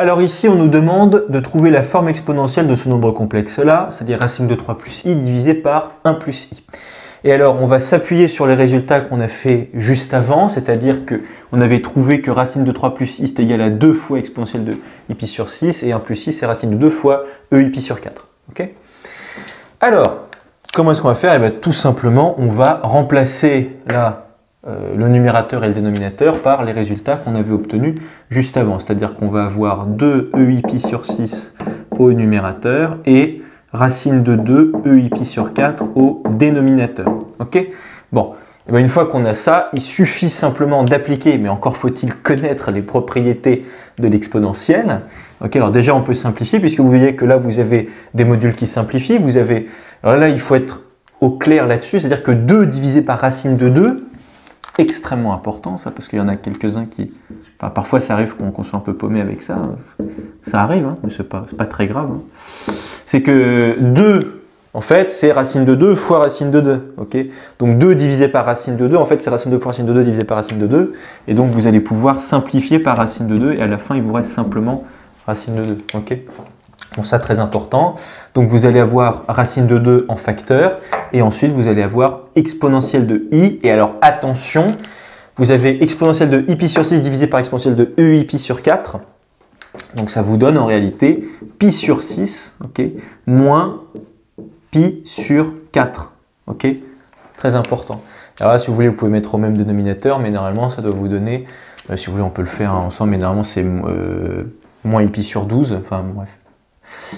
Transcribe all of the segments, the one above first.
Alors ici, on nous demande de trouver la forme exponentielle de ce nombre complexe-là, c'est-à-dire racine de 3 plus i divisé par 1 plus i. Et alors, on va s'appuyer sur les résultats qu'on a fait juste avant, c'est-à-dire qu'on avait trouvé que racine de 3 plus i est égal à 2 fois exponentielle de i pi sur 6, et 1 plus i, c'est racine de 2 fois e i pi sur 4. Okay, alors, comment est-ce qu'on va faire? Eh bien, tout simplement, on va remplacer là le numérateur et le dénominateur par les résultats qu'on avait obtenus juste avant. C'est-à-dire qu'on va avoir 2 e i pi sur 6 au numérateur et racine de 2 e i pi sur 4 au dénominateur. Ok? Bon, et bien une fois qu'on a ça, il suffit simplement d'appliquer, mais encore faut-il connaître les propriétés de l'exponentielle. Ok, alors déjà on peut simplifier, puisque vous voyez que là vous avez des modules qui simplifient. Vous avez, alors là il faut être au clair là-dessus, c'est-à-dire que 2 divisé par racine de 2, extrêmement important ça, parce qu'il y en a quelques-uns qui... Enfin, parfois ça arrive qu'on soit un peu paumé avec ça, ça arrive, hein, mais c'est pas très grave. Hein. C'est que 2, en fait, c'est racine de 2 fois racine de 2. Okay, donc 2 divisé par racine de 2, en fait c'est racine de 2 fois racine de 2 divisé par racine de 2, et donc vous allez pouvoir simplifier par racine de 2, et à la fin il vous reste simplement racine de 2. Okay, bon, ça très important. Donc vous allez avoir racine de 2 en facteur, et ensuite vous allez avoir exponentielle de i, et alors attention, vous avez exponentielle de i pi sur 6 divisé par exponentielle de e i pi sur 4, donc ça vous donne en réalité pi sur 6, okay, moins pi sur 4, ok, très important. Alors là, si vous voulez, vous pouvez mettre au même dénominateur, mais normalement ça doit vous donner, si vous voulez on peut le faire ensemble, mais normalement c'est moins i pi sur 12, enfin bon, bref.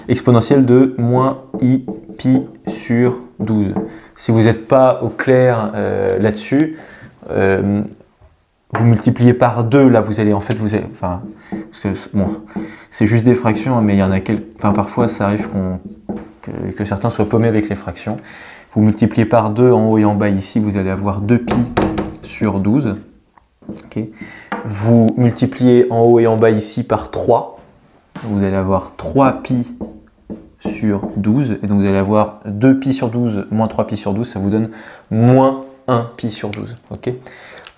Exponentielle de moins i pi sur 12. Si vous n'êtes pas au clair là-dessus, vous multipliez par 2, là vous allez en fait, enfin, parce que bon, c'est juste des fractions, mais il y en a quelques, enfin parfois ça arrive que certains soient paumés avec les fractions. Vous multipliez par 2 en haut et en bas ici, vous allez avoir 2pi sur 12. Okay. Vous multipliez en haut et en bas ici par 3. Vous allez avoir 3pi sur 12. Et donc vous allez avoir 2pi sur 12 moins 3pi sur 12. Ça vous donne moins 1pi sur 12. Okay.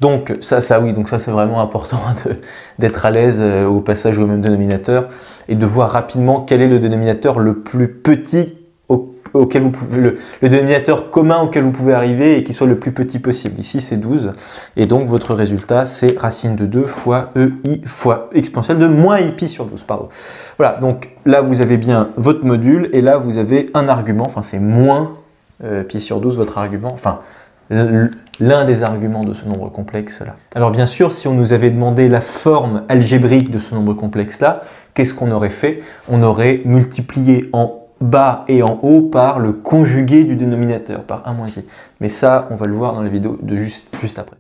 Donc oui, donc ça c'est vraiment important d'être à l'aise au passage au même dénominateur et de voir rapidement quel est le dénominateur le plus petit auquel vous pouvez, le dénominateur commun auquel vous pouvez arriver et qui soit le plus petit possible. Ici c'est 12 et donc votre résultat c'est racine de 2 fois ei fois exponentielle de moins i pi sur 12. Pardon. Voilà, donc là vous avez bien votre module et là vous avez un argument, enfin c'est moins pi sur 12 votre argument, enfin l'un des arguments de ce nombre complexe là. Alors bien sûr, si on nous avait demandé la forme algébrique de ce nombre complexe là, qu'est-ce qu'on aurait fait? On aurait multiplié en bas et en haut par le conjugué du dénominateur, par 1 moins i. Mais ça, on va le voir dans la vidéo de juste après.